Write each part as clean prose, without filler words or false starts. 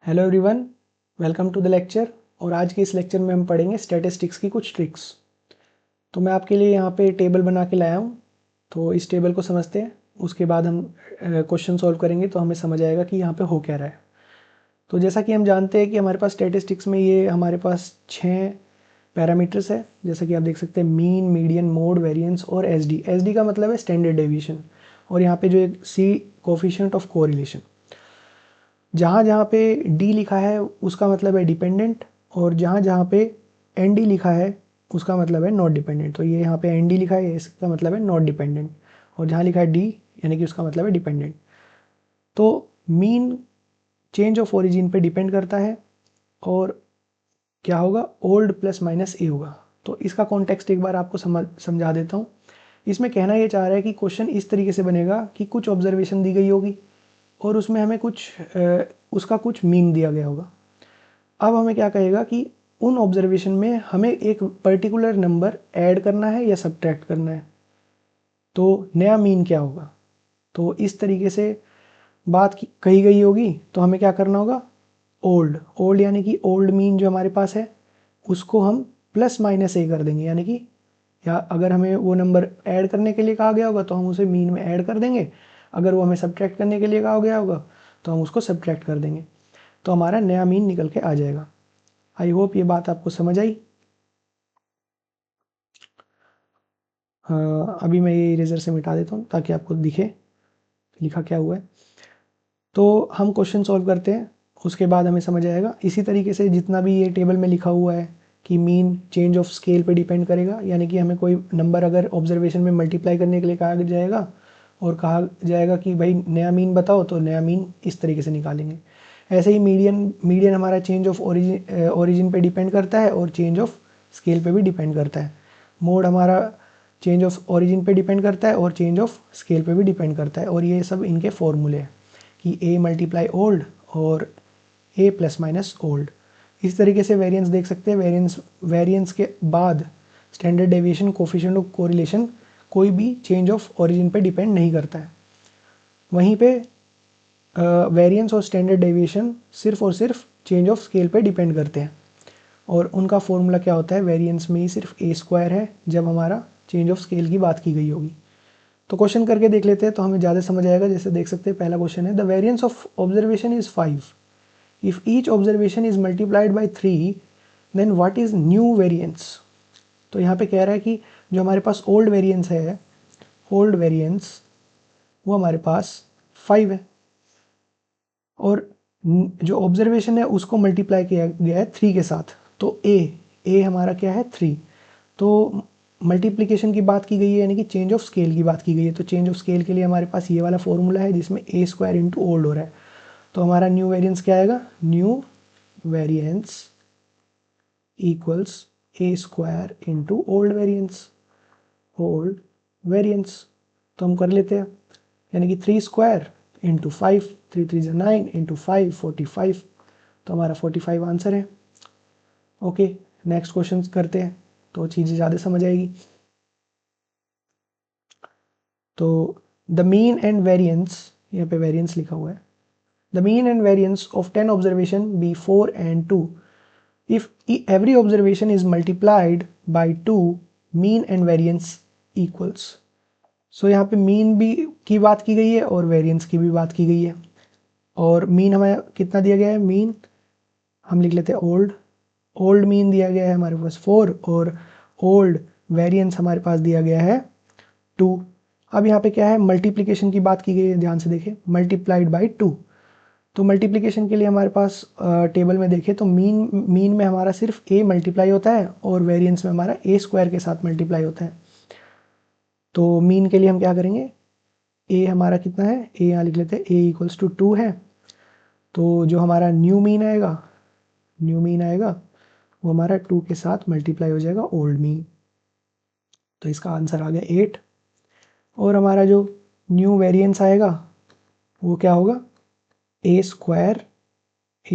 Hello everyone, welcome to the lecture. और आज के इस लेक्चर में हम पढ़ेंगे स्टैटिस्टिक्स की कुछ ट्रिक्स। तो मैं आपके लिए यहाँ पे टेबल बना के लाया हूँ। तो इस टेबल को समझते हैं, उसके बाद हम क्वेश्चन सॉल्व करेंगे तो हमें समझ आएगा कि यहाँ पे हो क्या रहा है। तो जैसा कि हम जानते हैं कि हमारे पास स्टैटिस्टिक्स में ये हमारे पास 6 पैरामीटर्स है। जैसा कि आप देख सकते हैं, मीन, मीडियन, मोड, वेरिएंस और एसडी। एसडी का मतलब है स्टैंडर्ड डेविएशन। और यहाँ पे जो एक सी, कोफिशिएंट ऑफ कोरिलेशन। जहाँ जहाँ पे डी लिखा है उसका मतलब है डिपेंडेंट, और जहाँ जहाँ पे एन डी लिखा है उसका मतलब है नॉट डिपेंडेंट। तो ये यहाँ पे एन डी लिखा है, इसका मतलब है नॉट डिपेंडेंट, और जहाँ लिखा है डी यानी कि उसका मतलब है डिपेंडेंट। तो मीन चेंज ऑफ ओरिजिन पे डिपेंड करता है, और क्या होगा, ओल्ड प्लस माइनस ए होगा। तो इसका कॉन्टेक्स्ट एक बार आपको समझा देता हूँ। इसमें कहना ये चाह रहा है कि क्वेश्चन इस तरीके से बनेगा कि कुछ ऑब्जर्वेशन दी गई होगी और उसमें हमें उसका कुछ मीन दिया गया होगा। अब हमें क्या कहेगा कि उन ऑब्जर्वेशन में हमें एक पर्टिकुलर नंबर ऐड करना है या सब्ट्रैक्ट करना है, तो नया मीन क्या होगा। तो इस तरीके से बात कही गई होगी, तो हमें क्या करना होगा, ओल्ड ओल्ड यानी कि ओल्ड मीन जो हमारे पास है उसको हम प्लस माइनस ए कर देंगे। यानी कि या अगर हमें वो नंबर ऐड करने के लिए कहा गया होगा तो हम उसे मीन में ऐड कर देंगे, अगर वो हमें सब्ट्रैक्ट करने के लिए कहा गया होगा तो हम उसको सब्ट्रैक्ट कर देंगे, तो हमारा नया मीन निकल के आ जाएगा। आई होप ये बात आपको समझ आई। अभी मैं ये इरेजर से मिटा देता हूँ ताकि आपको दिखे लिखा क्या हुआ है। तो हम क्वेश्चन सॉल्व करते हैं, उसके बाद हमें समझ आएगा। इसी तरीके से जितना भी ये टेबल में लिखा हुआ है कि मीन चेंज ऑफ स्केल पे डिपेंड करेगा, यानी कि हमें कोई नंबर अगर ऑब्जर्वेशन में मल्टीप्लाई करने के लिए कहा जाएगा और कहा जाएगा कि भाई नया मीन बताओ, तो नया मीन इस तरीके से निकालेंगे। ऐसे ही मीडियन मीडियन हमारा चेंज ऑफ ओरिजिन पे डिपेंड करता है और चेंज ऑफ स्केल पे भी डिपेंड करता है। मोड हमारा चेंज ऑफ ओरिजिन पे डिपेंड करता है और चेंज ऑफ स्केल पे भी डिपेंड करता है। और ये सब इनके फॉर्मूले हैं कि ए मल्टीप्लाई ओल्ड और ए प्लस माइनस ओल्ड। इस तरीके से वेरिएंस देख सकते हैं। वेरिएंस के बाद standard deviation, coefficient of correlation कोई भी चेंज ऑफ ओरिजिन पे डिपेंड नहीं करता है। वहीं पे वेरिएंस और स्टैंडर्ड डेविएशन सिर्फ और सिर्फ चेंज ऑफ स्केल पे डिपेंड करते हैं, और उनका फॉर्मूला क्या होता है, वेरिएंस में ही सिर्फ ए स्क्वायर है जब हमारा चेंज ऑफ स्केल की बात की गई होगी। तो क्वेश्चन करके देख लेते हैं तो हमें ज़्यादा समझ आएगा। जैसे देख सकते हैं, पहला क्वेश्चन है, the variance of observation is 5 if each observation is multiplied by 3 then what is new variance. तो यहाँ पे कह रहा है कि जो हमारे पास ओल्ड वेरिएंस है, ओल्ड वेरिएंस वो हमारे पास 5 है, और जो ऑब्जर्वेशन है उसको मल्टीप्लाई किया गया है 3 के साथ। तो ए हमारा क्या है, 3। तो मल्टीप्लिकेशन की बात की गई है, यानी कि चेंज ऑफ स्केल की बात की गई है। तो चेंज ऑफ स्केल के लिए हमारे पास ये वाला फॉर्मूला है जिसमें ए स्क्वायर इंटू ओल्ड हो रहा है। तो हमारा न्यू वेरिएंस क्या आएगा, new variance equals a square into old variance, old variance. तो हम कर लेते हैं, यानी कि 3 स्क्वायर इंटू 5, 3 3 जा 9 इंटू 5 45। तो हमारा 45 आंसर है। ओके, नेक्स्ट क्वेश्चन करते हैं तो चीज़ें ज़्यादा समझ आएगी। तो द मीन एंड वेरिएंस, यहाँ पे वेरिएंस लिखा हुआ है, the mean and variance of 10 observation be 4 and 2 if every observation is multiplied by 2 mean and variance equals। सो यहाँ पे मीन भी की बात की गई है और वेरिएंस की भी बात की गई है। और मीन हमें कितना दिया गया है, मीन हम लिख लेते हैं ओल्ड। ओल्ड मीन दिया गया है हमारे पास 4, और ओल्ड वेरिएंस हमारे पास दिया गया है 2। अब यहाँ पे क्या है, मल्टीप्लिकेशन की बात की गई है, ध्यान से देखें, मल्टीप्लाइड बाई 2। तो मल्टीप्लिकेशन के लिए हमारे पास टेबल में देखें तो मीन में हमारा सिर्फ ए मल्टीप्लाई होता है और वेरिएंस में हमारा ए स्क्वायर के साथ मल्टीप्लाई होता है। तो मीन के लिए हम क्या करेंगे, ए हमारा कितना है, ए यहाँ लिख लेते हैं, ए इक्वल्स टू 2 है। तो जो हमारा न्यू मीन आएगा, न्यू मीन आएगा वो हमारा 2 के साथ मल्टीप्लाई हो जाएगा ओल्ड मीन। तो इसका आंसर आ गया 8। और हमारा जो न्यू वेरिएंस आएगा वो क्या होगा, a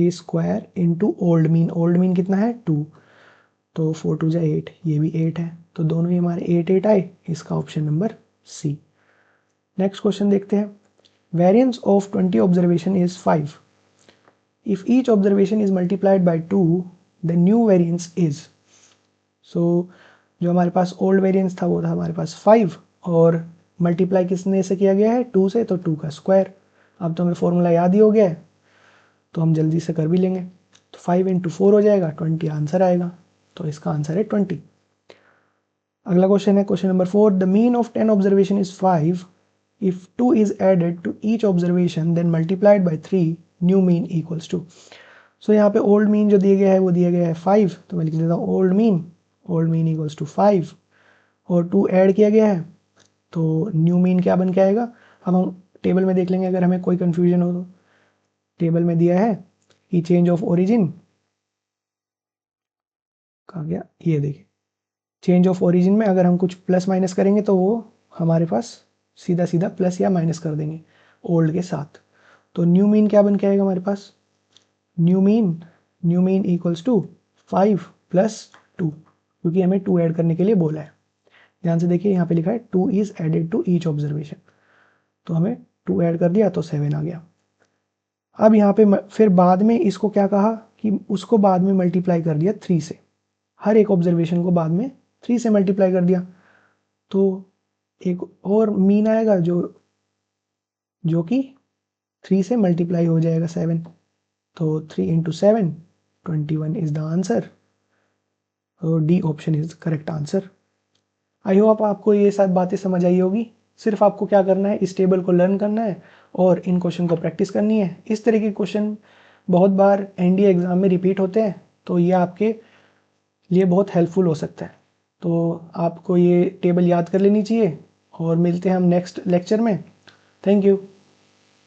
square into old mean. Old mean कितना है, 2। तो 4 2 जा 8, ये भी 8 है। तो दोनों ही हमारे 8 8 आए, इसका option number c. Next question देखते हैं, variance of 20 observation is 5 if each observation is multiplied by 2 the new variance is, so जो हमारे पास ओल्ड वेरिएंस था वो था हमारे पास 5 और मल्टीप्लाई किसने से किया गया है 2 से, तो 2 का स्क्वायर। अब तो हमें फॉर्मूला याद ही हो गया है तो हम जल्दी से कर भी लेंगे। तो 5 इंटू 4 हो जाएगा 20 आंसर आएगा, तो इसका आंसर है 20। अगला क्वेश्चन है question number 4, the mean of 10 observation is 5 if 2 is added to each observation then multiplied by 3 new mean equals to. So यहाँ पे ओल्ड मीन जो दिया गया है वो दिया गया है 5, तो मैं लिख देता हूँ ओल्ड मीन इक्वल्स टू 5 और 2 ऐड किया गया है तो न्यू मीन क्या बन के आएगा। अब हम टेबल में देख लेंगे अगर हमें कोई कंफ्यूजन हो तो। टेबल में दिया है कि चेंज ऑफ ओरिजिन, कहाँ गया, ये देखिए चेंज ऑफ ओरिजिन में अगर हम कुछ प्लस माइनस करेंगे तो वो हमारे पास सीधा सीधा प्लस या माइनस कर देंगे ओल्ड के साथ। तो न्यू मीन क्या बन के आएगा हमारे पास, new mean equals to 5 plus 2, क्योंकि हमें 2 ऐड करने के लिए बोला है। ध्यान से देखिए यहाँ पे लिखा है 2 is added to each observation, तो हमें 2 ऐड कर दिया तो 7 आ गया। अब यहाँ पे फिर बाद में इसको क्या कहा कि उसको बाद में मल्टीप्लाई कर दिया 3 से, हर एक ऑब्जर्वेशन को बाद में 3 से मल्टीप्लाई कर दिया, तो एक और मीन आएगा जो कि 3 से मल्टीप्लाई हो जाएगा 7, तो 3 इंटू 7 21 इज द आंसर। तो D option is correct answer. I hope आपको ये सब बातें समझ आई होगी। सिर्फ आपको क्या करना है, इस टेबल को लर्न करना है और इन क्वेश्चन को प्रैक्टिस करनी है। इस तरह के क्वेश्चन बहुत बार एनडीए एग्जाम में रिपीट होते हैं, तो ये आपके लिए बहुत हेल्पफुल हो सकता है। तो आपको ये टेबल याद कर लेनी चाहिए और मिलते हैं हम नेक्स्ट लेक्चर में। Thank you.